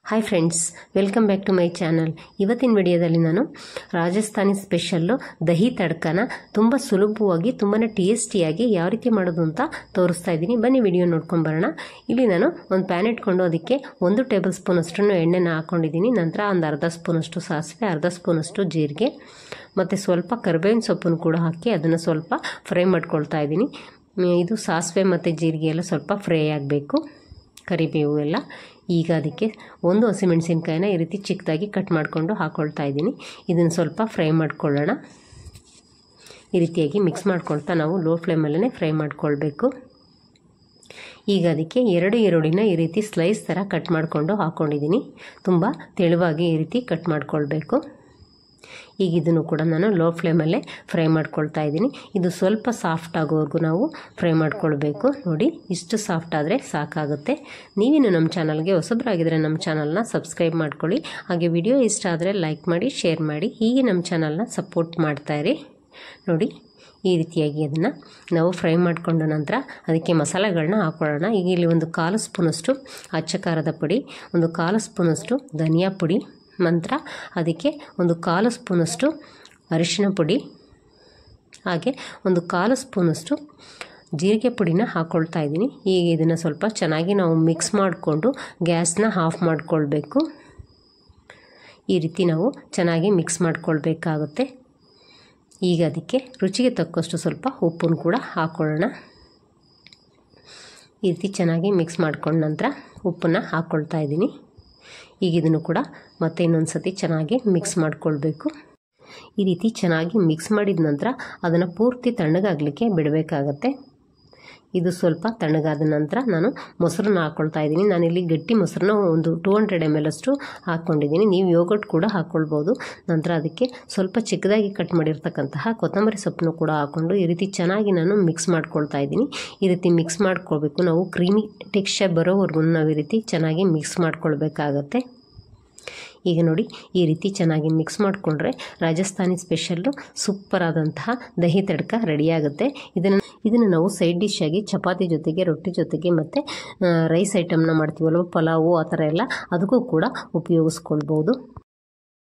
Hi friends, welcome back to my channel. ಇವತ್ತಿನ ವಿಡಿಯೋದಲ್ಲಿ ನಾನು ರಾಜಸ್ಥಾನಿ ಸ್ಪೆಷಲ್ಲು ದಹಿ ತಡ್ಕನ ತುಂಬ ಸುಲಭವಾಗಿ ತುಂಬಾ ಟೇಸ್ಟಿಯಾಗಿ ಯಾವ ರೀತಿ ಮಾಡೋದು ಅಂತ ತೋರಿಸ್ತಾ ಇದ್ದೀನಿ. ಬನ್ನಿ ವಿಡಿಯೋ ನೋಡ್ಕೊಂಡು ಬರೋಣ. ಇಲ್ಲಿ ನಾನು ಒಂದು ಪ್ಯಾನ್ ಇಟ್ಕೊಂಡು ಅದಕ್ಕೆ 1 ಟೇಬಲ್ ಸ್ಪೂನ್ ಅಷ್ಟು ಎಣ್ಣೆನ ಹಾಕ್ಕೊಂಡಿದ್ದೀನಿ. ನಂತರ ಒಂದು ಅರ್ಧ ಸ್ಪೂನಷ್ಟು ಸಾಸಿವೆ, ಅರ್ಧ ಸ್ಪೂನಷ್ಟು ಜೀರಿಗೆ ಮತ್ತು ಸ್ವಲ್ಪ ಕರಿಬೇವಿನ ಸೊಪ್ಪನ್ನು ಕೂಡ ಹಾಕಿ ಅದನ್ನು ಸ್ವಲ್ಪ ಫ್ರೈ ಮಾಡ್ಕೊಳ್ತಾ ಇದ್ದೀನಿ. ಇದು ಸಾಸಿವೆ ಮತ್ತು ಜೀರಿಗೆ ಎಲ್ಲ ಸ್ವಲ್ಪ ಫ್ರೈ ಆಗಬೇಕು, ಕರಿಬೇವು ಎಲ್ಲ. ಈಗ ಅದಕ್ಕೆ 1 ಹಸಿಮೆಣಸಿನ್ಕಾಯಿನ ಈ ರೀತಿ ಚಿಕ್ಕದಾಗಿ ಕಟ್ ಮಾಡಿಕೊಂಡು ಹಾಕ್ಕೊಳ್ತಾ ಇದ್ದೀನಿ. ಇದನ್ನು ಸ್ವಲ್ಪ ಫ್ರೈ ಮಾಡ್ಕೊಳ್ಳೋಣ. ಈ ರೀತಿಯಾಗಿ ಮಿಕ್ಸ್ ಮಾಡ್ಕೊಳ್ತಾ ನಾವು ಲೋ ಫ್ಲೇಮಲ್ಲೇ ಫ್ರೈ ಮಾಡ್ಕೊಳ್ಬೇಕು. ಈಗ ಅದಕ್ಕೆ 2 ಈರುಳ್ಳಿನ ಈ ರೀತಿ ಸ್ಲೈಸ್ ಥರ ಕಟ್ ಮಾಡಿಕೊಂಡು ಹಾಕ್ಕೊಂಡಿದ್ದೀನಿ. ತುಂಬ ತೆಳುವಾಗಿ ಈ ರೀತಿ ಕಟ್ ಮಾಡ್ಕೊಳ್ಬೇಕು. ಈಗ ಇದನ್ನು ಕೂಡ ನಾನು ಲೋ ಫ್ಲೇಮಲ್ಲೇ ಫ್ರೈ ಮಾಡ್ಕೊಳ್ತಾ ಇದ್ದೀನಿ. ಇದು ಸ್ವಲ್ಪ ಸಾಫ್ಟ್ ಆಗೋವರೆಗೂ ನಾವು ಫ್ರೈ ಮಾಡ್ಕೊಳ್ಬೇಕು. ನೋಡಿ, ಇಷ್ಟು ಸಾಫ್ಟ್ ಆದರೆ ಸಾಕಾಗುತ್ತೆ. ನೀವೇನು ನಮ್ಮ ಚಾನಲ್ಗೆ ಹೊಸಬರಾಗಿದ್ದರೆ ನಮ್ಮ ಚಾನಲ್ನ ಸಬ್ಸ್ಕ್ರೈಬ್ ಮಾಡ್ಕೊಳ್ಳಿ. ಹಾಗೆ ವಿಡಿಯೋ ಇಷ್ಟ ಆದರೆ ಲೈಕ್ ಮಾಡಿ, ಶೇರ್ ಮಾಡಿ. ಹೀಗೆ ನಮ್ಮ ಚಾನಲ್ನ ಸಪೋರ್ಟ್ ಮಾಡ್ತಾಯಿರಿ. ನೋಡಿ, ಈ ರೀತಿಯಾಗಿ ಅದನ್ನು ನಾವು ಫ್ರೈ ಮಾಡಿಕೊಂಡ ನಂತರ ಅದಕ್ಕೆ ಮಸಾಲೆಗಳನ್ನ ಹಾಕ್ಕೊಳ್ಳೋಣ. ಈಗ ಇಲ್ಲಿ 1/4 ಸ್ಪೂನಷ್ಟು ಅಚ್ಚ ಖಾರದ ಪುಡಿ, 1/4 ಸ್ಪೂನಷ್ಟು ಧನಿಯಾ ಪುಡಿ, ನಂತರ ಅದಕ್ಕೆ 1/4 ಸ್ಪೂನಷ್ಟು ಅರಿಶಿನ ಪುಡಿ, ಹಾಗೆ 1/4 ಸ್ಪೂನಷ್ಟು ಜೀರಿಗೆ ಪುಡಿನ ಹಾಕ್ಕೊಳ್ತಾ ಇದ್ದೀನಿ. ಈಗ ಇದನ್ನು ಸ್ವಲ್ಪ ಚೆನ್ನಾಗಿ ನಾವು ಮಿಕ್ಸ್ ಮಾಡಿಕೊಂಡು ಗ್ಯಾಸ್ನ ಆಫ್ ಮಾಡಿಕೊಳ್ಬೇಕು. ಈ ರೀತಿ ನಾವು ಚೆನ್ನಾಗಿ ಮಿಕ್ಸ್ ಮಾಡಿಕೊಳ್ಬೇಕಾಗುತ್ತೆ. ಈಗ ಅದಕ್ಕೆ ರುಚಿಗೆ ತಕ್ಕಷ್ಟು ಸ್ವಲ್ಪ ಉಪ್ಪನ್ನು ಕೂಡ ಹಾಕ್ಕೊಳ್ಳೋಣ. ಈ ರೀತಿ ಚೆನ್ನಾಗಿ ಮಿಕ್ಸ್ ಮಾಡ್ಕೊಂಡ ನಂತರ ಉಪ್ಪನ್ನು ಹಾಕ್ಕೊಳ್ತಾ ಇದ್ದೀನಿ. ಈಗ ಇದನ್ನು ಕೂಡ ಮತ್ತೆ ಇನ್ನೊಂದು ಸತಿ ಚೆನ್ನಾಗಿ ಮಿಕ್ಸ್ ಮಾಡಿಕೊಳ್ಬೇಕು. ಈ ರೀತಿ ಚೆನ್ನಾಗಿ ಮಿಕ್ಸ್ ಮಾಡಿದ ನಂತರ ಅದನ್ನು ಪೂರ್ತಿ ತಣ್ಣಗಾಗಲಿಕ್ಕೆ ಬಿಡಬೇಕಾಗತ್ತೆ. ಇದು ಸ್ವಲ್ಪ ತಣ್ಣಗಾದ ನಂತರ ನಾನು ಮೊಸರನ್ನ ಹಾಕ್ಕೊಳ್ತಾ ಇದ್ದೀನಿ. ನಾನಿಲ್ಲಿ ಗಟ್ಟಿ ಮೊಸರನ್ನ ಒಂದು 200 ml ಅಷ್ಟು ಹಾಕ್ಕೊಂಡಿದ್ದೀನಿ. ನೀವು ಯೋಗರ್ಟ್ ಕೂಡ ಹಾಕ್ಕೊಳ್ಬೋದು. ನಂತರ ಅದಕ್ಕೆ ಸ್ವಲ್ಪ ಚಿಕ್ಕದಾಗಿ ಕಟ್ ಮಾಡಿರ್ತಕ್ಕಂತಹ ಕೊತ್ತಂಬರಿ ಸೊಪ್ಪನ್ನು ಕೂಡ ಹಾಕ್ಕೊಂಡು ಈ ರೀತಿ ಚೆನ್ನಾಗಿ ನಾನು ಮಿಕ್ಸ್ ಮಾಡ್ಕೊಳ್ತಾ ಇದ್ದೀನಿ. ಈ ರೀತಿ ಮಿಕ್ಸ್ ಮಾಡ್ಕೊಳ್ಬೇಕು. ನಾವು ಕ್ರೀಮಿ ಟೆಕ್ಸ್ಚರ್ ಬರೋವರೆಗೂ ನಾವು ಈ ರೀತಿ ಚೆನ್ನಾಗಿ ಮಿಕ್ಸ್ ಮಾಡ್ಕೊಳ್ಬೇಕಾಗತ್ತೆ. ಈಗ ನೋಡಿ, ಈ ರೀತಿ ಚೆನ್ನಾಗಿ ಮಿಕ್ಸ್ ಮಾಡಿಕೊಂಡ್ರೆ ರಾಜಸ್ಥಾನಿ ಸ್ಪೆಷಲ್ಲು ಸೂಪರ್ ಆದಂತಹ ದಹಿ ತಡ್ಕ ರೆಡಿಯಾಗುತ್ತೆ. ಇದನ್ನು ನಾವು ಸೈಡ್ ಡಿಶ್ ಆಗಿ ಚಪಾತಿ ಜೊತೆಗೆ, ರೊಟ್ಟಿ ಜೊತೆಗೆ ಮತ್ತು ರೈಸ್ ಐಟಮ್ನ ಮಾಡ್ತೀವಲ್ವ, ಪಲಾವು ಆ ಥರ ಎಲ್ಲ, ಅದಕ್ಕೂ ಕೂಡ ಉಪಯೋಗಿಸ್ಕೊಳ್ಬೋದು.